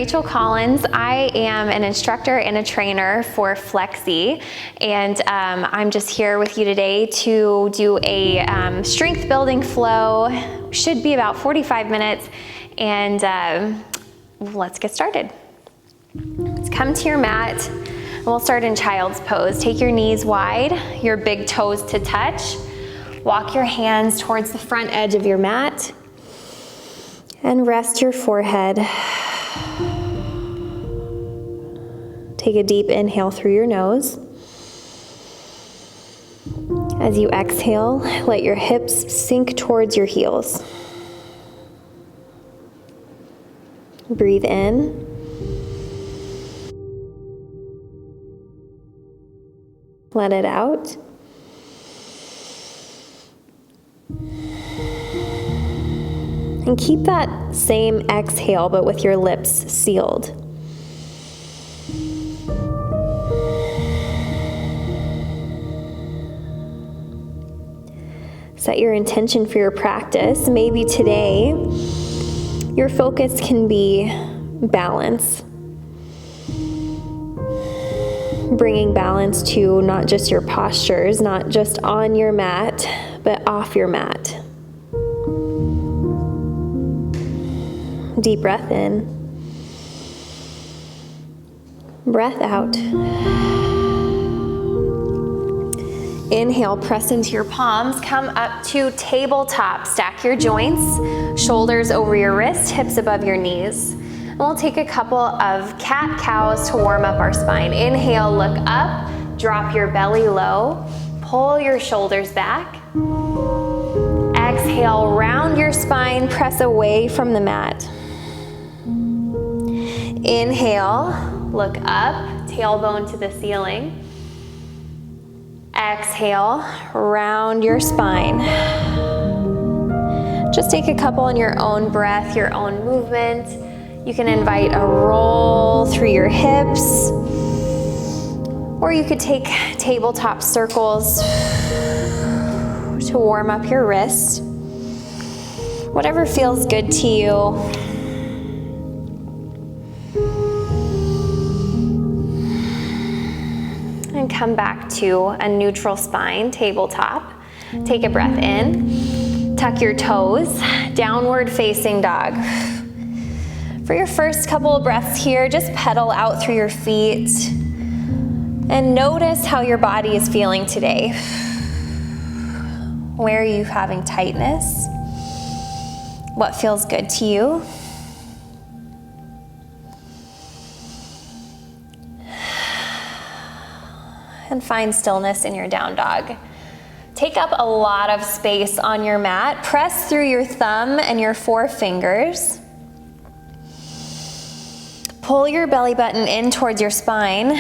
Rachel Collins. I am an instructor and a trainer for Flexi, and I'm just here with you today to do a strength building flow. Should be about 45 minutes, and let's get started. Let's come to your mat. We'll start in child's pose. Take your knees wide, your big toes to touch. Walk your hands towards the front edge of your mat and rest your forehead. Take a deep inhale through your nose. As you exhale, let your hips sink towards your heels. Breathe in. Let it out. And keep that same exhale, but with your lips sealed. Set your intention for your practice. Maybe today, your focus can be balance. Bringing balance to not just your postures, not just on your mat, but off your mat. Deep breath in. Breath out. Inhale, press into your palms. Come up to tabletop. Stack your joints, shoulders over your wrists, hips above your knees. And we'll take a couple of cat-cows to warm up our spine. Inhale, look up, drop your belly low, pull your shoulders back. Exhale, round your spine, press away from the mat. Inhale, look up, tailbone to the ceiling. Exhale, round your spine. Just take a couple in your own breath, your own movement. You can invite a roll through your hips, or you could take tabletop circles to warm up your wrist. Whatever feels good to you. And come back to a neutral spine, tabletop. Take a breath in, tuck your toes, downward facing dog. For your first couple of breaths here, just pedal out through your feet and notice how your body is feeling today. Where are you having tightness? What feels good to you? And find stillness in your down dog. Take up a lot of space on your mat. Press through your thumb and your four fingers. Pull your belly button in towards your spine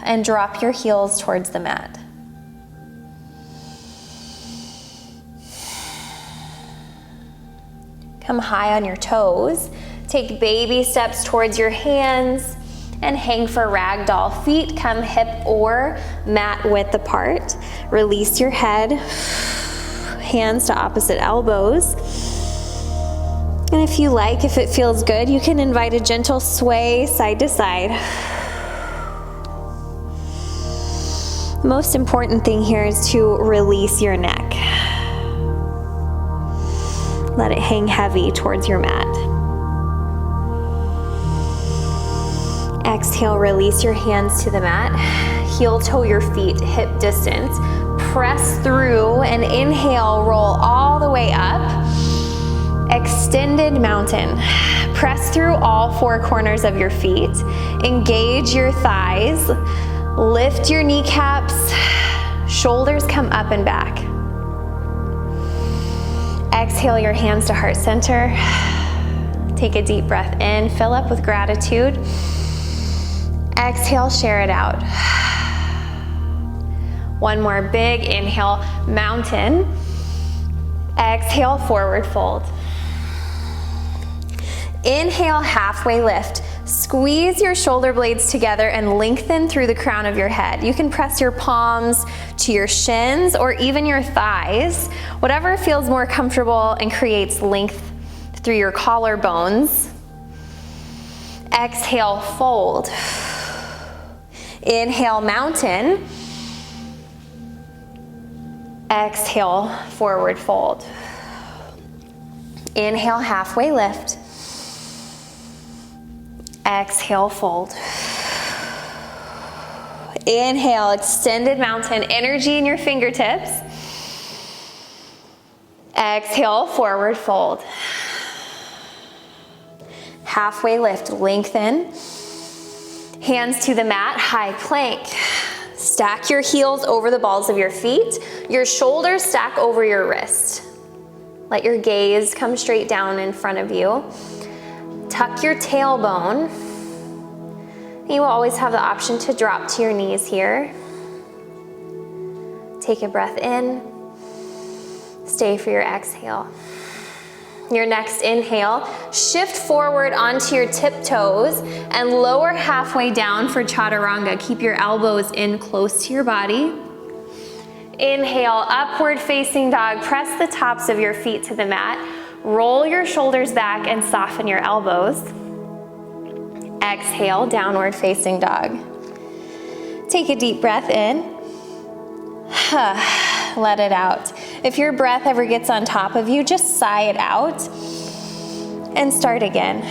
and drop your heels towards the mat. Come high on your toes. Take baby steps towards your hands and hang for ragdoll. Feet come hip or mat width apart. Release your head, hands to opposite elbows. And if you like, if it feels good, you can invite a gentle sway side to side. The most important thing here is to release your neck. Let it hang heavy towards your mat. Exhale, release your hands to the mat. Heel toe your feet, hip distance. Press through and inhale, roll all the way up. Extended mountain. Press through all four corners of your feet. Engage your thighs. Lift your kneecaps. Shoulders come up and back. Exhale your hands to heart center. Take a deep breath in, fill up with gratitude. Exhale, share it out. One more big inhale, mountain. Exhale, forward fold. Inhale, halfway lift. Squeeze your shoulder blades together and lengthen through the crown of your head. You can press your palms to your shins or even your thighs, whatever feels more comfortable and creates length through your collarbones. Exhale, fold. Inhale, mountain. Exhale, forward fold. Inhale, halfway lift. Exhale, fold. Inhale, extended mountain, energy in your fingertips. Exhale, forward fold. Halfway lift, lengthen. Hands to the mat, high plank. Stack your heels over the balls of your feet. Your shoulders stack over your wrist. Let your gaze come straight down in front of you. Tuck your tailbone. You will always have the option to drop to your knees here. Take a breath in. Stay for your exhale. Your next inhale, shift forward onto your tiptoes and lower halfway down for Chaturanga. Keep your elbows in close to your body. Inhale, upward facing dog. Press the tops of your feet to the mat. Roll your shoulders back and soften your elbows. Exhale, downward facing dog. Take a deep breath in. Let it out. If your breath ever gets on top of you, just sigh it out and start again.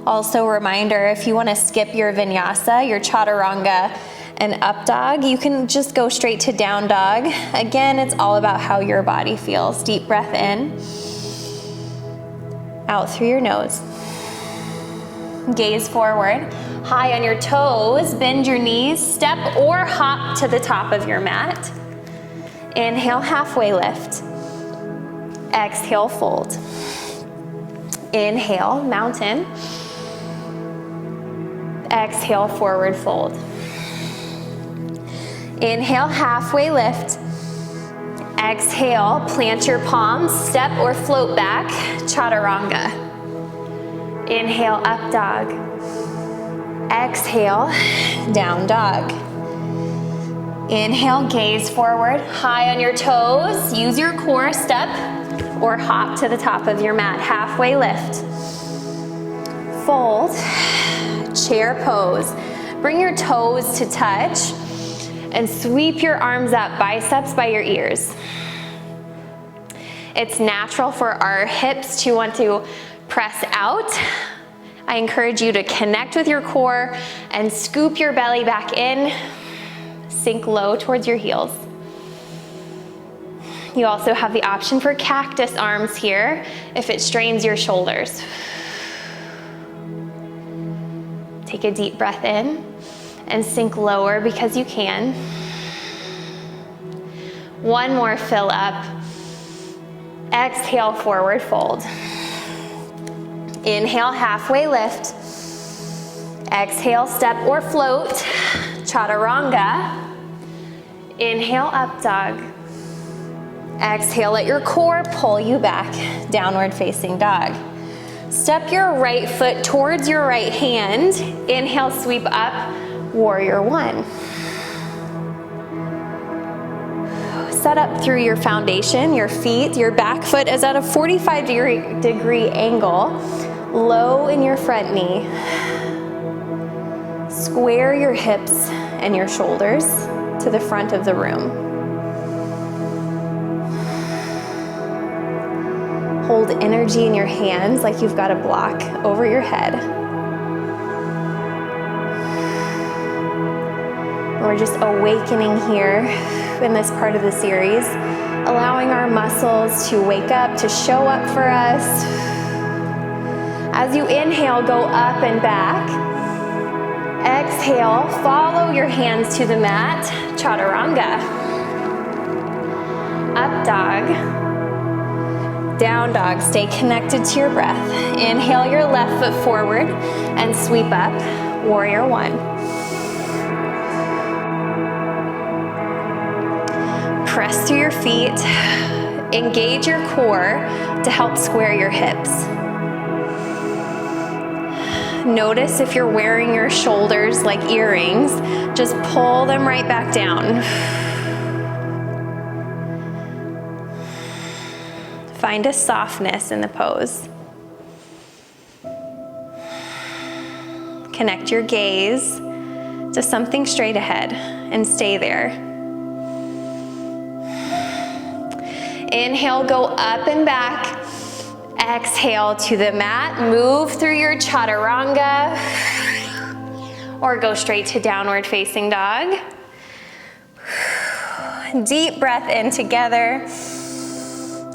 Also a reminder, if you want to skip your vinyasa, your Chaturanga and up dog, you can just go straight to down dog. Again, it's all about how your body feels. Deep breath in, out through your nose. Gaze forward, high on your toes, bend your knees, step or hop to the top of your mat. Inhale, halfway lift. Exhale, fold. Inhale, mountain. Exhale, forward fold. Inhale, halfway lift. Exhale, plant your palms, step or float back, Chaturanga. Inhale, up dog. Exhale, down dog. Inhale, gaze forward, high on your toes. Use your core, step or hop to the top of your mat. Halfway lift. Fold, chair pose. Bring your toes to touch and sweep your arms up, biceps by your ears. It's natural for our hips to want to press out. I encourage you to connect with your core and scoop your belly back in. Sink low towards your heels. You also have the option for cactus arms here if it strains your shoulders. Take a deep breath in and sink lower because you can. One more fill up. Exhale, forward fold. Inhale, halfway lift. Exhale, step or float, Chaturanga. Inhale, up dog. Exhale, let your core pull you back, downward facing dog. Step your right foot towards your right hand. Inhale, sweep up, warrior one. Set up through your foundation, your feet. Your back foot is at a 45-degree angle, low in your front knee. Square your hips and your shoulders to the front of the room. Hold energy in your hands like you've got a block over your head. We're just awakening here in this part of the series, allowing our muscles to wake up, to show up for us. As you inhale, go up and back. Exhale, follow your hands to the mat, Chaturanga. Up dog, down dog. Stay connected to your breath. Inhale your left foot forward and sweep up, warrior one. Press through your feet, engage your core to help square your hips. Notice if you're wearing your shoulders like earrings, just pull them right back down. Find a softness in the pose. Connect your gaze to something straight ahead and stay there. Inhale, go up and back. Exhale to the mat. Move through your Chaturanga or go straight to downward facing dog. Deep breath in together.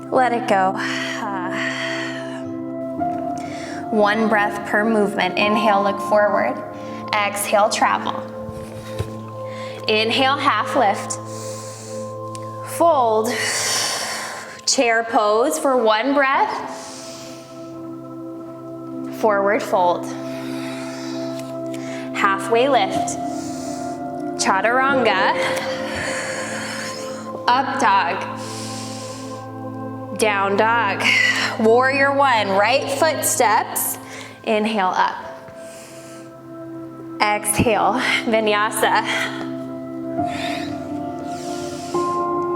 Let it go. One breath per movement. Inhale, look forward. Exhale, travel. Inhale, half lift. Fold. Chair pose for one breath. Forward fold. Halfway lift. Chaturanga. Up dog. Down dog. Warrior one, right foot steps. Inhale up. Exhale, vinyasa.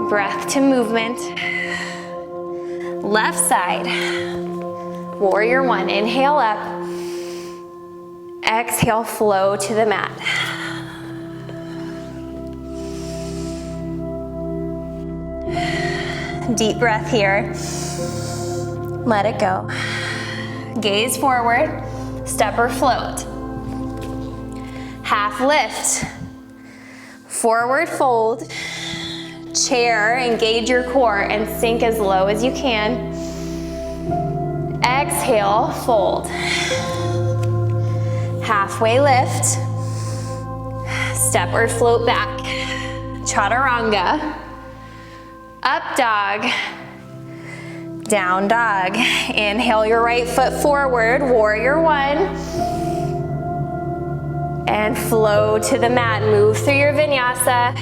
Breath to movement. Left side. Warrior one, inhale up. Exhale, flow to the mat. Deep breath here. Let it go. Gaze forward, step or float. Half lift. Forward fold. Chair, engage your core and sink as low as you can. Exhale, fold. Halfway lift. Step or float back. Chaturanga. Up dog. Down dog. Inhale your right foot forward, warrior one. And flow to the mat. Move through your vinyasa.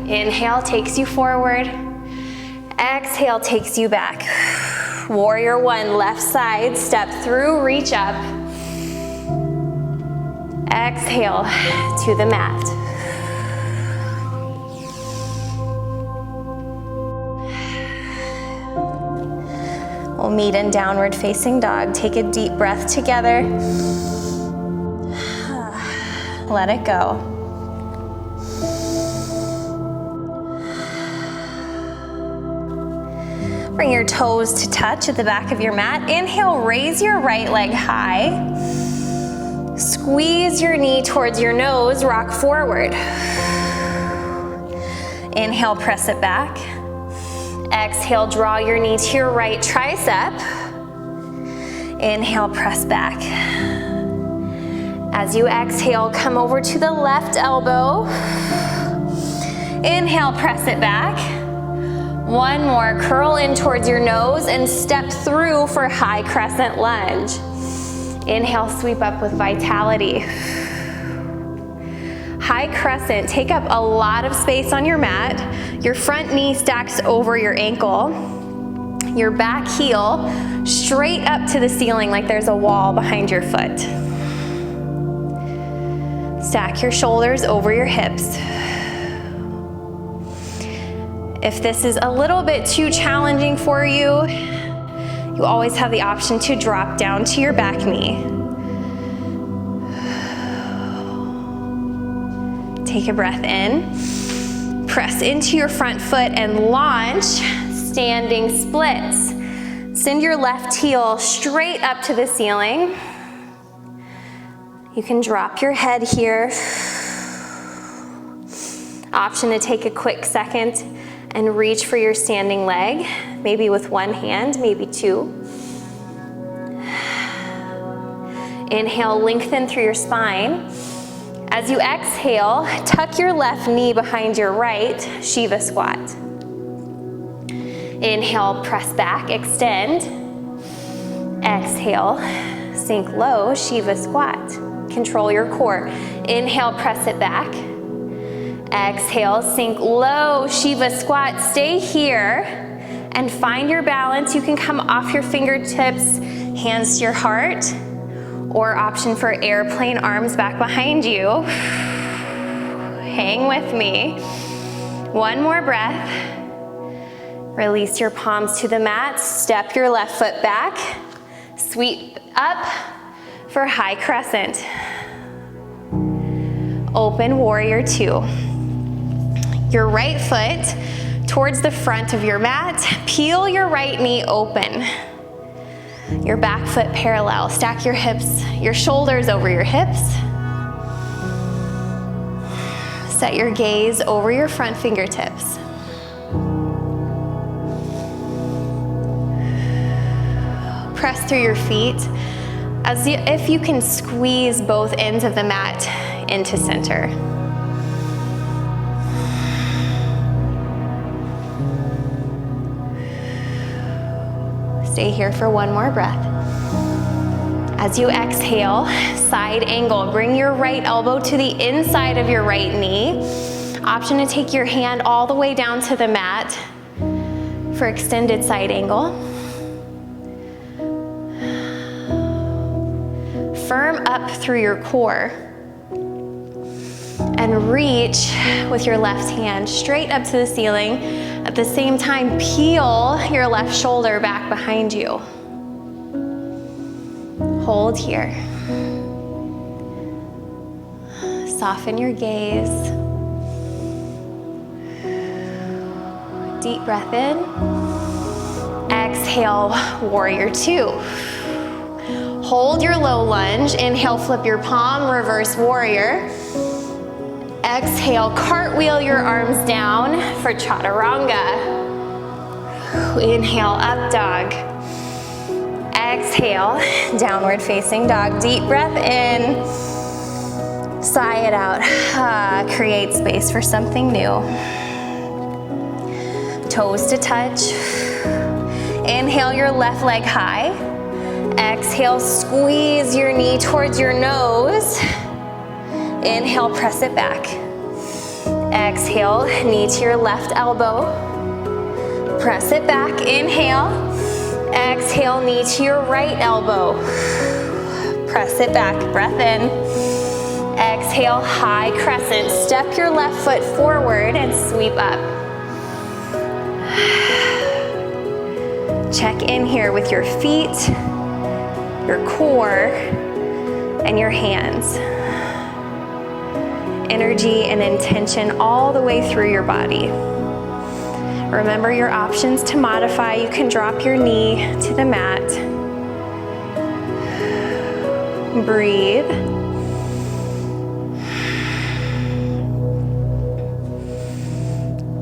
Inhale takes you forward. Exhale takes you back. Warrior one, left side, step through, reach up. Exhale to the mat. We'll meet in downward facing dog. Take a deep breath together. Let it go. Bring your toes to touch at the back of your mat. Inhale, raise your right leg high. Squeeze your knee towards your nose, rock forward. Inhale, press it back. Exhale, draw your knee to your right tricep. Inhale, press back. As you exhale, come over to the left elbow. Inhale, press it back. One more, curl in towards your nose and step through for high crescent lunge. Inhale, sweep up with vitality. High crescent, take up a lot of space on your mat. Your front knee stacks over your ankle. Your back heel straight up to the ceiling like there's a wall behind your foot. Stack your shoulders over your hips. If this is a little bit too challenging for you, you always have the option to drop down to your back knee. Take a breath in. Press into your front foot and launch, standing splits. Send your left heel straight up to the ceiling. You can drop your head here. Option to take a quick second and reach for your standing leg, maybe with one hand, maybe two. Inhale, lengthen through your spine. As you exhale, tuck your left knee behind your right, Shiva squat. Inhale, press back, extend. Exhale, sink low, Shiva squat. Control your core. Inhale, press it back. Exhale, sink low, Shiva squat. Stay here and find your balance. You can come off your fingertips, hands to your heart, or option for airplane arms back behind you. Hang with me. One more breath. Release your palms to the mat. Step your left foot back. Sweep up. for high crescent. Open warrior two. Your right foot towards the front of your mat. Peel your right knee open. Your back foot parallel. Stack your hips, your shoulders over your hips. Set your gaze over your front fingertips. Press through your feet as if you can squeeze both ends of the mat into center. Stay here for one more breath. As you exhale, side angle. Bring your right elbow to the inside of your right knee. Option to take your hand all the way down to the mat for extended side angle. Firm up through your core and reach with your left hand straight up to the ceiling. At the same time, peel your left shoulder back behind you. Hold here. Soften your gaze. Deep breath in. Exhale, warrior two. Hold your low lunge. Inhale, flip your palm, reverse warrior. Exhale, cartwheel your arms down for Chaturanga. Inhale, up dog. Exhale, downward facing dog. Deep breath in. Sigh it out. Create space for something new. Toes to touch. Inhale your left leg high. Exhale, squeeze your knee towards your nose. Inhale, press it back. Exhale, knee to your left elbow. Press it back. Inhale. Exhale, knee to your right elbow. Press it back. Breath in. Exhale, high crescent. Step your left foot forward and sweep up. Check in here with your feet, your core, and your hands. Energy and intention all the way through your body. Remember your options to modify. You can drop your knee to the mat. Breathe.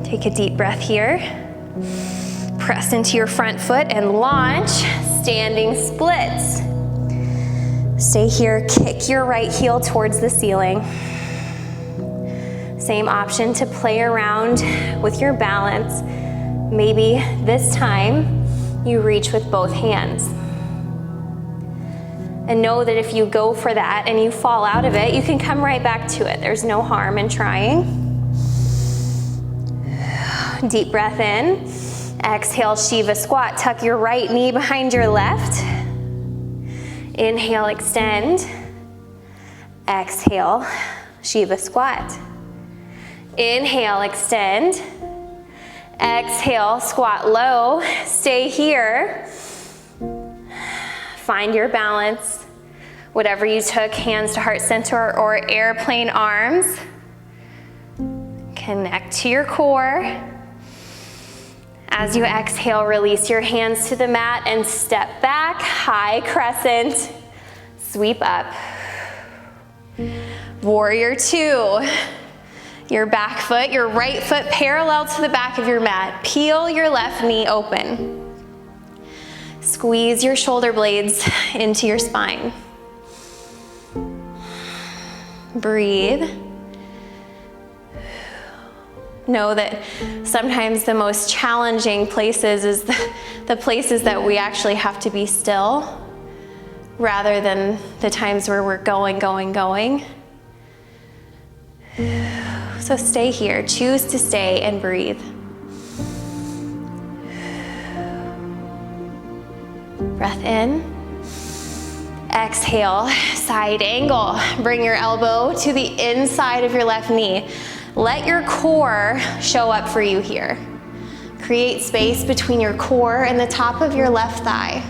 Take a deep breath here. Press into your front foot and launch, standing splits. Stay here, kick your right heel towards the ceiling. Same option to play around with your balance. Maybe this time you reach with both hands. And know that if you go for that and you fall out of it, you can come right back to it. There's no harm in trying. Deep breath in. Exhale, Shiva squat. Tuck your right knee behind your left. Inhale, extend. Exhale, Shiva squat. Inhale, extend. Exhale, squat low. Stay here. Find your balance. Whatever you took, hands to heart center or airplane arms. Connect to your core. As you exhale, release your hands to the mat and step back, high crescent, sweep up. Warrior two. Your back foot, your right foot parallel to the back of your mat. Peel your left knee open. Squeeze your shoulder blades into your spine. Breathe. Know that sometimes the most challenging places is the places that we actually have to be still rather than the times where we're going. So stay here, choose to stay and breathe. Breath in. Exhale, side angle. Bring your elbow to the inside of your left knee. Let your core show up for you here. Create space between your core and the top of your left thigh.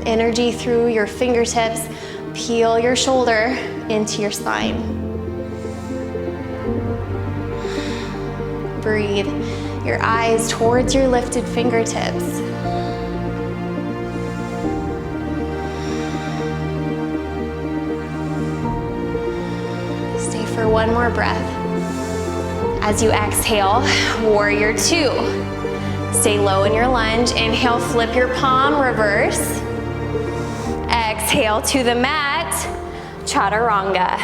Energy through your fingertips. Peel your shoulder into your spine. Breathe your eyes towards your lifted fingertips. Stay for one more breath. As you exhale, warrior two. Stay low in your lunge. Inhale, flip your palm, reverse. Exhale to the mat, Chaturanga.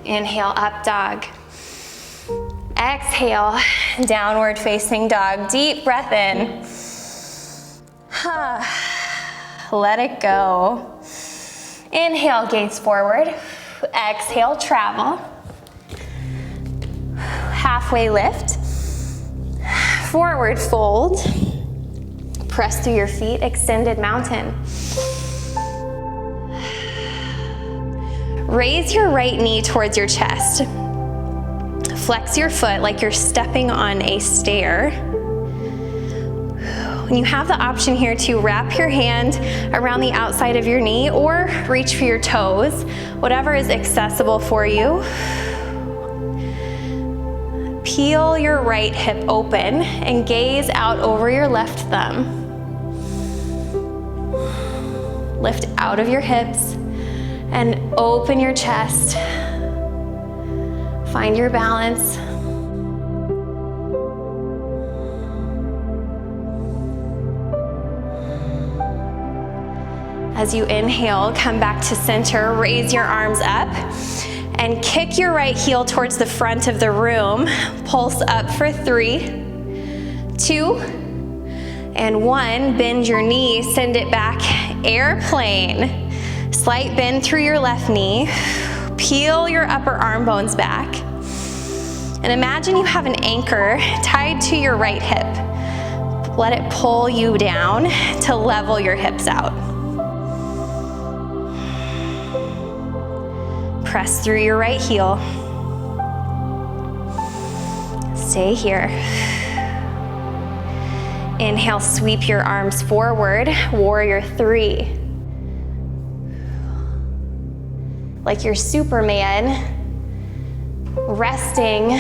Inhale, up dog. Exhale, downward facing dog. Deep breath in. Let it go. Inhale, gaze forward. Exhale, travel. Halfway lift. Forward fold. Press through your feet, extended mountain. Raise your right knee towards your chest. Flex your foot like you're stepping on a stair. And you have the option here to wrap your hand around the outside of your knee or reach for your toes, whatever is accessible for you. Peel your right hip open and gaze out over your left thumb. Lift out of your hips and open your chest. Find your balance. As you inhale, come back to center, raise your arms up, and kick your right heel towards the front of the room. Pulse up for 3, 2, and 1. Bend your knee, send it back, airplane. Slight bend through your left knee. Peel your upper arm bones back. And imagine you have an anchor tied to your right hip. Let it pull you down to level your hips out. Press through your right heel. Stay here. Inhale, sweep your arms forward, warrior 3. Like you're Superman, resting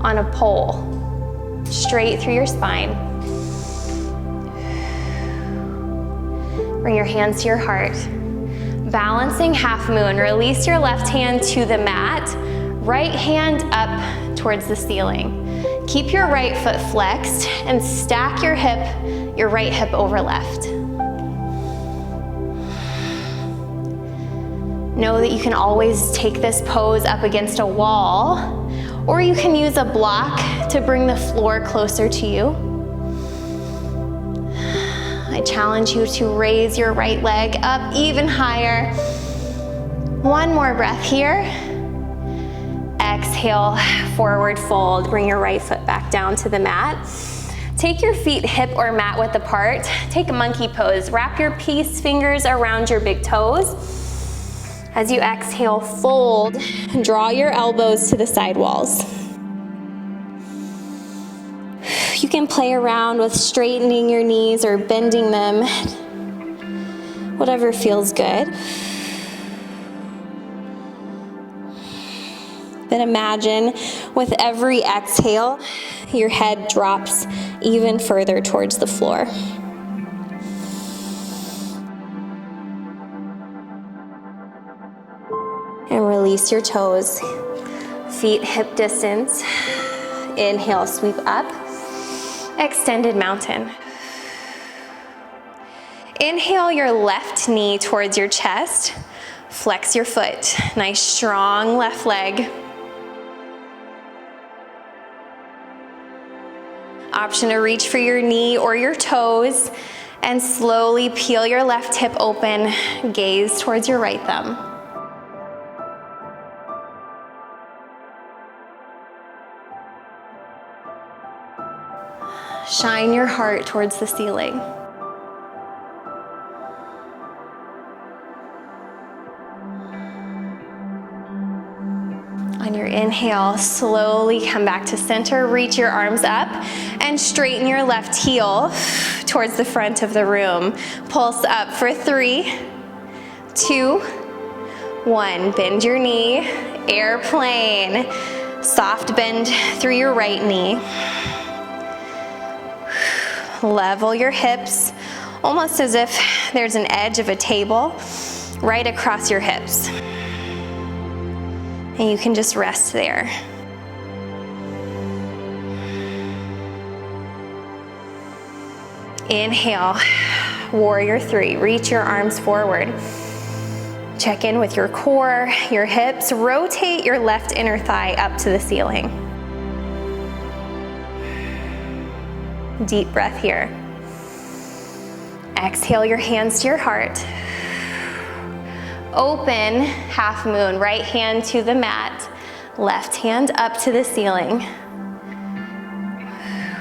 on a pole, straight through your spine. Bring your hands to your heart. Balancing half moon, release your left hand to the mat, right hand up towards the ceiling. Keep your right foot flexed and stack your right hip over left. Know that you can always take this pose up against a wall, or you can use a block to bring the floor closer to you. I challenge you to raise your right leg up even higher. One more breath here. Exhale, forward fold. Bring your right foot back down to the mat. Take your feet hip or mat width apart. Take a monkey pose. Wrap your peace fingers around your big toes. As you exhale, fold. Draw your elbows to the side walls. You can play around with straightening your knees or bending them, whatever feels good. Then imagine with every exhale, your head drops even further towards the floor. And release your toes, feet hip distance. Inhale, sweep up. Extended mountain. Inhale your left knee towards your chest. Flex your foot. Nice strong left leg. Option to reach for your knee or your toes and slowly peel your left hip open. Gaze towards your right thumb. Shine your heart towards the ceiling. On your inhale, slowly come back to center, reach your arms up, and straighten your left heel towards the front of the room. Pulse up for 3, 2, 1. Bend your knee, airplane. Soft bend through your right knee. Level your hips, almost as if there's an edge of a table right across your hips. And you can just rest there. Inhale, warrior 3. Reach your arms forward. Check in with your core, your hips. Rotate your left inner thigh up to the ceiling. Deep breath here. Exhale your hands to your heart. Open half moon, right hand to the mat, left hand up to the ceiling.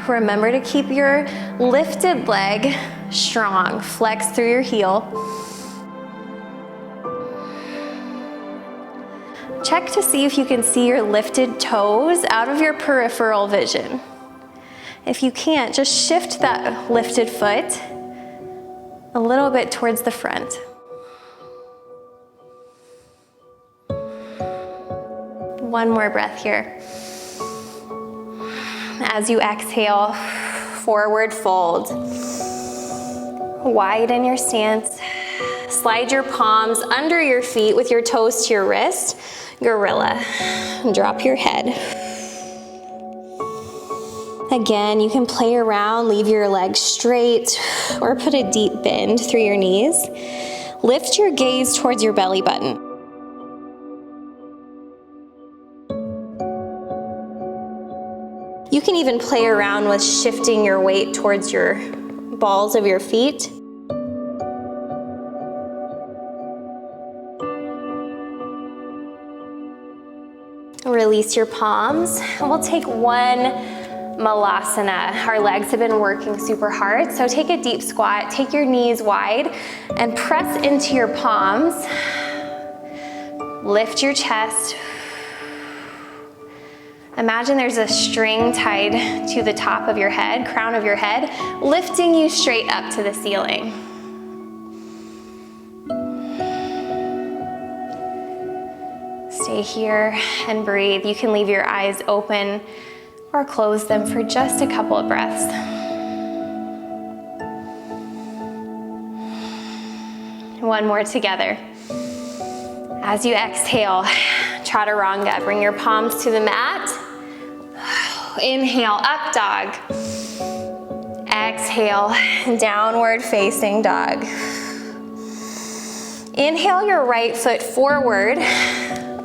Remember to keep your lifted leg strong. Flex through your heel. Check to see if you can see your lifted toes out of your peripheral vision. If you can't, just shift that lifted foot a little bit towards the front. One more breath here. As you exhale, forward fold. Widen your stance. Slide your palms under your feet with your toes to your wrist. Gorilla. Drop your head. Again, you can play around, leave your legs straight, or put a deep bend through your knees. Lift your gaze towards your belly button. You can even play around with shifting your weight towards your balls of your feet. Release your palms, and we'll take one Malasana. Our legs have been working super hard, so take a deep squat, take your knees wide, and press into your palms. Lift your chest. Imagine there's a string tied to the top of your head, crown of your head, lifting you straight up to the ceiling. Stay here and breathe. You can leave your eyes open or close them for just a couple of breaths. One more together. As you exhale, Chaturanga, bring your palms to the mat. Inhale, up dog. Exhale, downward facing dog. Inhale your right foot forward.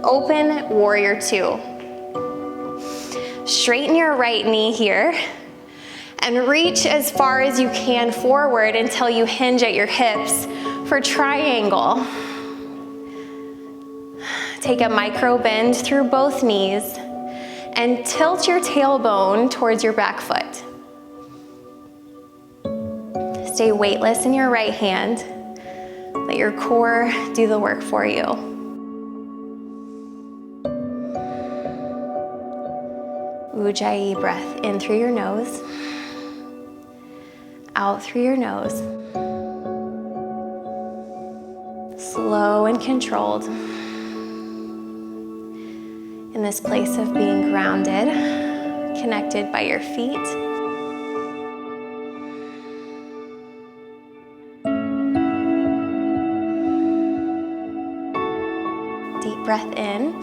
Open warrior 2. Straighten your right knee here and reach as far as you can forward until you hinge at your hips for triangle. Take a micro bend through both knees and tilt your tailbone towards your back foot. Stay weightless in your right hand. Let your core do the work for you. Ujjayi breath in through your nose, out through your nose. Slow and controlled. In this place of being grounded, connected by your feet. Deep breath in.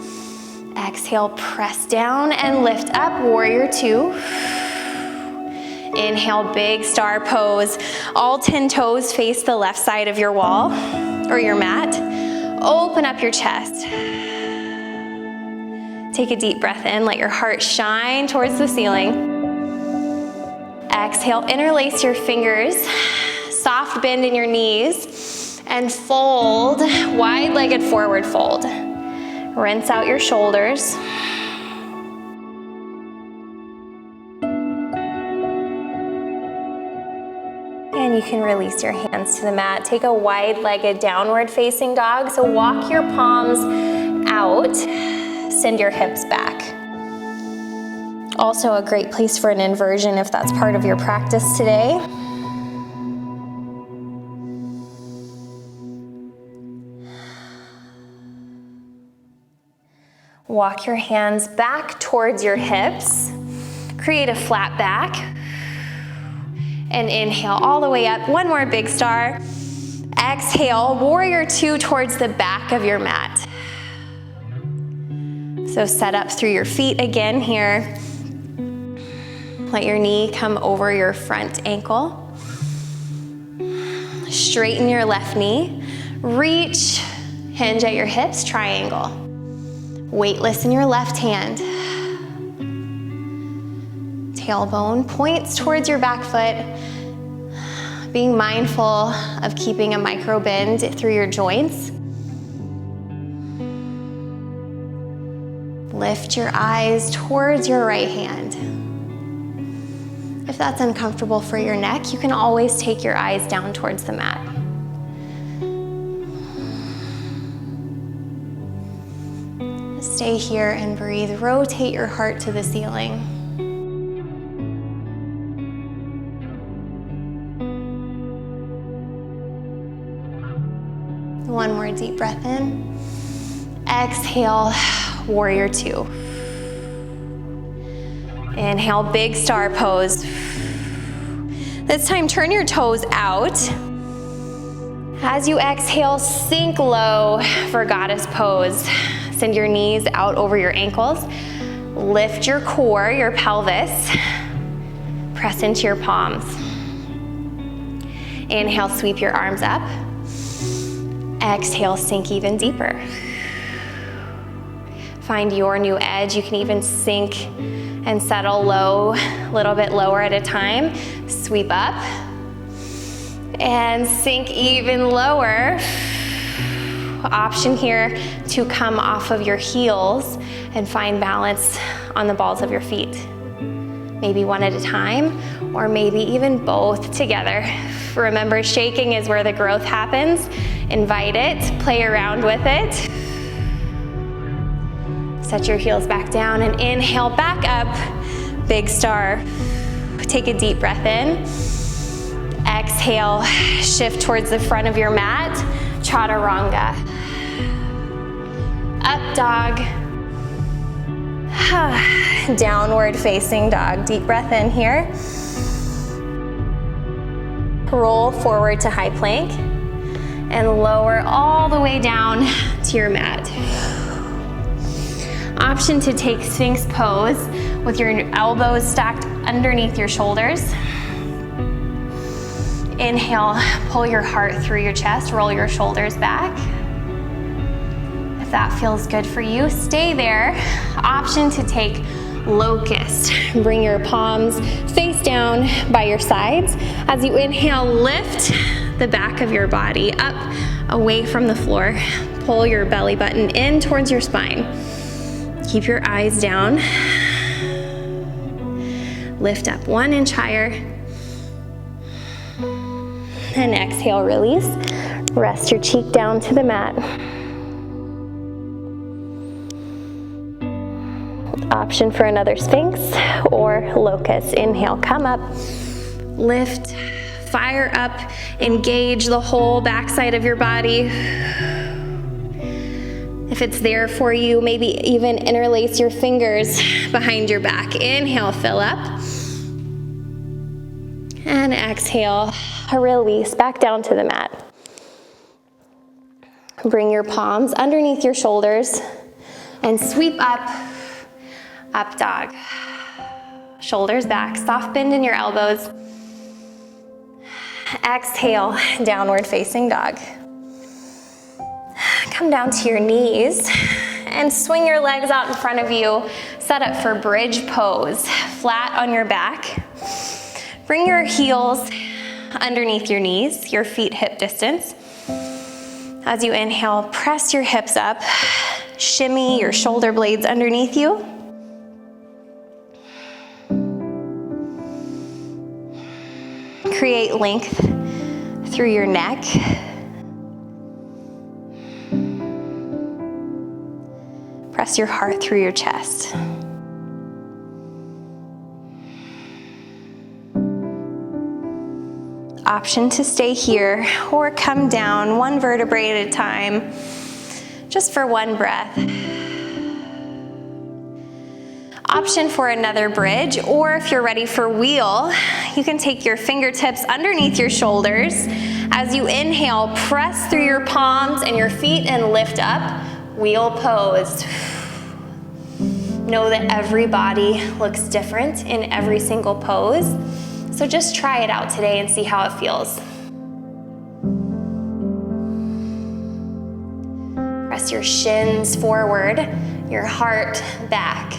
Exhale, press down and lift up, warrior 2. Inhale, big star pose. All 10 toes face the left side of your wall or your mat. Open up your chest. Take a deep breath in, let your heart shine towards the ceiling. Exhale, interlace your fingers, soft bend in your knees, and fold, wide-legged forward fold. Rinse out your shoulders. And you can release your hands to the mat. Take a wide-legged downward facing dog. So walk your palms out. send your hips back. Also a great place for an inversion if that's part of your practice today. Walk your hands back towards your hips. Create a flat back. And inhale all the way up. One more big star. Exhale, warrior two towards the back of your mat. So set up through your feet again here. Let your knee come over your front ankle. Straighten your left knee. Reach, hinge at your hips, triangle. Weightless in your left hand. Tailbone points towards your back foot. Being mindful of keeping a micro bend through your joints. Lift your eyes towards your right hand. If that's uncomfortable for your neck, you can always take your eyes down towards the mat. Stay here and breathe. Rotate your heart to the ceiling. One more deep breath in. Exhale, warrior two. Inhale, big star pose. This time, turn your toes out. As you exhale, sink low for goddess pose. Send your knees out over your ankles. Lift your core, your pelvis. Press into your palms. Inhale, sweep your arms up. Exhale, sink even deeper. Find your new edge. You can even sink and settle low, a little bit lower at a time. Sweep up and sink even lower. Option here to come off of your heels and find balance on the balls of your feet. Maybe one at a time, or maybe even both together. Remember, shaking is where the growth happens. Invite it, play around with it. Set your heels back down and inhale back up, big star. Take a deep breath in. Exhale, shift towards the front of your mat, Chaturanga. Up dog. Downward facing dog. Deep breath in here. Roll forward to high plank and lower all the way down to your mat. Option to take Sphinx pose with your elbows stacked underneath your shoulders. Inhale, pull your heart through your chest, roll your shoulders back. If that feels good for you, stay there. Option to take locust. Bring your palms face down by your sides. As you inhale, lift the back of your body up away from the floor. Pull your belly button in towards your spine. Keep your eyes down. Lift up 1 inch higher. And exhale, release. Rest your cheek down to the mat. Option for another Sphinx or locust. Inhale, come up, lift, fire up, engage the whole backside of your body. If it's there for you, maybe even interlace your fingers behind your back. Inhale, fill up. And exhale, release back down to the mat. Bring your palms underneath your shoulders and sweep up, up dog. Shoulders back, soft bend in your elbows. Exhale, downward facing dog. Come down to your knees and swing your legs out in front of you. Set up for bridge pose, flat on your back. Bring your heels underneath your knees, your feet hip distance. As you inhale, press your hips up. Shimmy your shoulder blades underneath you. Create length through your neck. Press your heart through your chest. Option to stay here or come down one vertebrae at a time, just for one breath. Option for another bridge, or if you're ready for wheel, you can take your fingertips underneath your shoulders. As you inhale, press through your palms and your feet and lift up, wheel pose. Know that every body looks different in every single pose. So just try it out today and see how it feels. Press your shins forward, your heart back.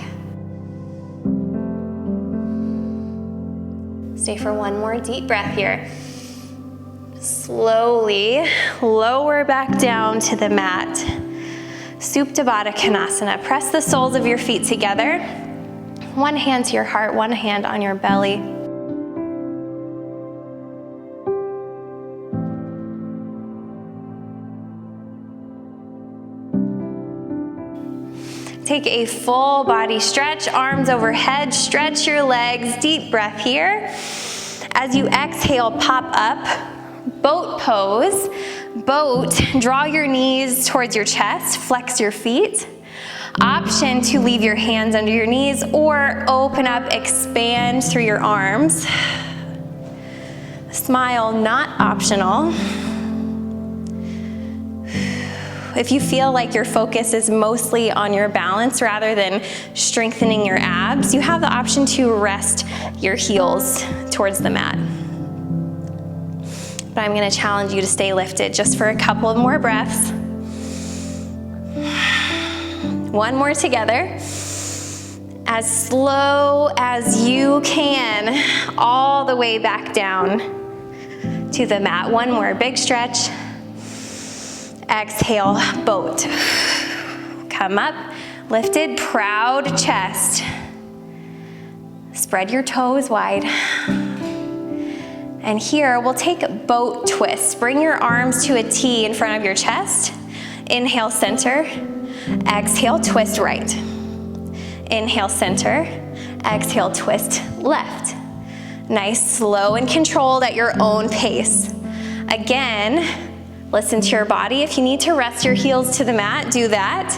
Stay for one more deep breath here. Slowly lower back down to the mat. Supta Baddha Konasana. Press the soles of your feet together. One hand to your heart, one hand on your belly. Take a full body stretch, arms overhead, stretch your legs, deep breath here. As you exhale, pop up, boat pose. Boat, draw your knees towards your chest, flex your feet. Option to leave your hands under your knees or open up, expand through your arms. Smile, not optional. If you feel like your focus is mostly on your balance rather than strengthening your abs, you have the option to rest your heels towards the mat. But I'm going to challenge you to stay lifted just for a couple of more breaths. One more together. As slow as you can, all the way back down to the mat. One more big stretch. Exhale, boat. Come up, lifted, proud chest. Spread your toes wide. And here we'll take a boat twist. Bring your arms to a T in front of your chest. Inhale, center. Exhale, twist right. Inhale, center. Exhale, twist left. Nice, slow and controlled at your own pace. Again, listen to your body. If you need to rest your heels to the mat, do that.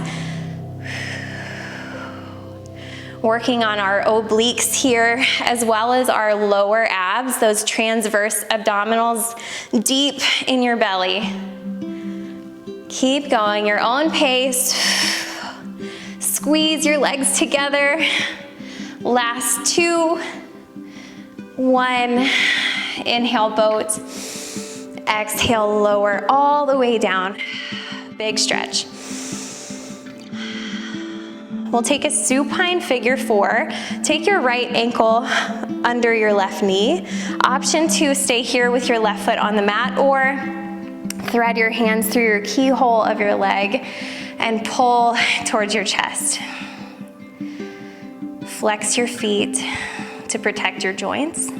Working on our obliques here, as well as our lower abs, those transverse abdominals deep in your belly. Keep going, your own pace. Squeeze your legs together. Last 2, 1. Inhale, boat. Exhale, lower all the way down. Big stretch. We'll take a supine figure 4. Take your right ankle under your left knee. Option to stay here with your left foot on the mat, or thread your hands through your keyhole of your leg and pull towards your chest. Flex your feet to protect your joints.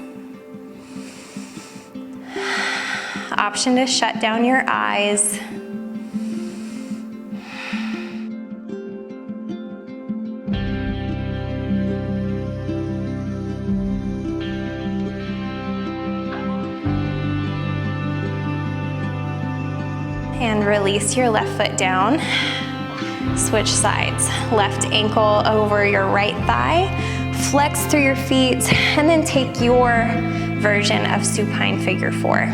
Option to shut down your eyes. And release your left foot down. Switch sides. Left ankle over your right thigh. Flex through your feet, and then take your version of supine figure 4.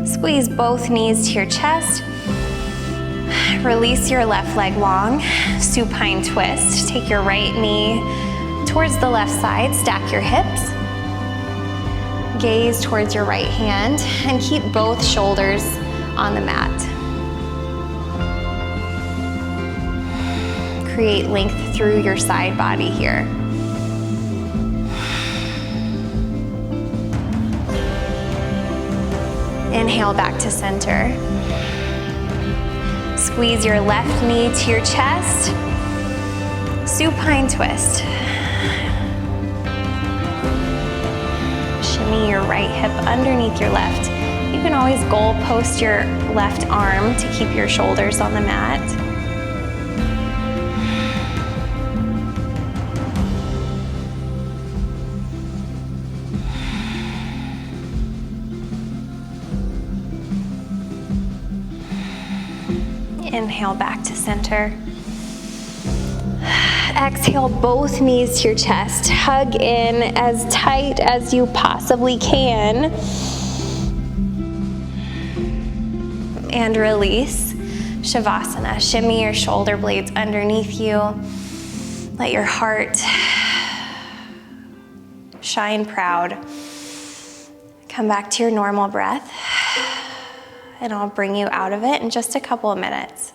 Squeeze both knees to your chest. Release your left leg long. Supine twist. Take your right knee towards the left side. Stack your hips. Gaze towards your right hand and keep both shoulders on the mat. Create length through your side body here. Inhale back to center. Squeeze your left knee to your chest. Supine twist. Shimmy your right hip underneath your left. You can always goal post your left arm to keep your shoulders on the mat. Inhale back to center. Exhale both knees to your chest. Hug in as tight as you possibly can. And release. Savasana. Shimmy your shoulder blades underneath you. Let your heart shine proud. Come back to your normal breath. And I'll bring you out of it in just a couple of minutes.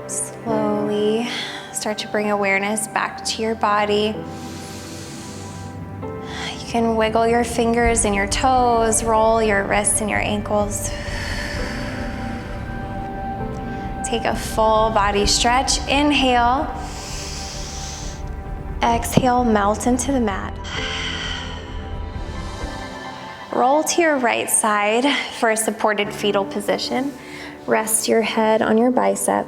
Slowly start to bring awareness back to your body. You can wiggle your fingers and your toes, roll your wrists and your ankles. Take a full body stretch. Inhale. Exhale, melt into the mat. Roll to your right side for a supported fetal position. Rest your head on your bicep.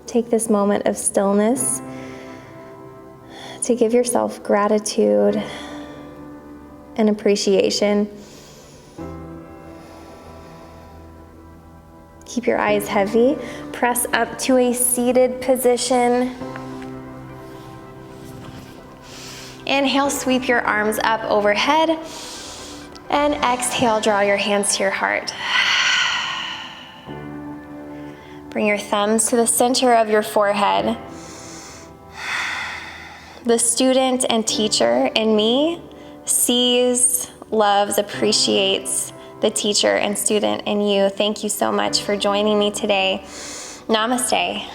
Take this moment of stillness to give yourself gratitude and appreciation. Keep your eyes heavy. Press up to a seated position. Inhale, sweep your arms up overhead. And exhale, draw your hands to your heart. Bring your thumbs to the center of your forehead. The student and teacher in me sees, loves, appreciates the teacher and student in you. Thank you so much for joining me today. Namaste.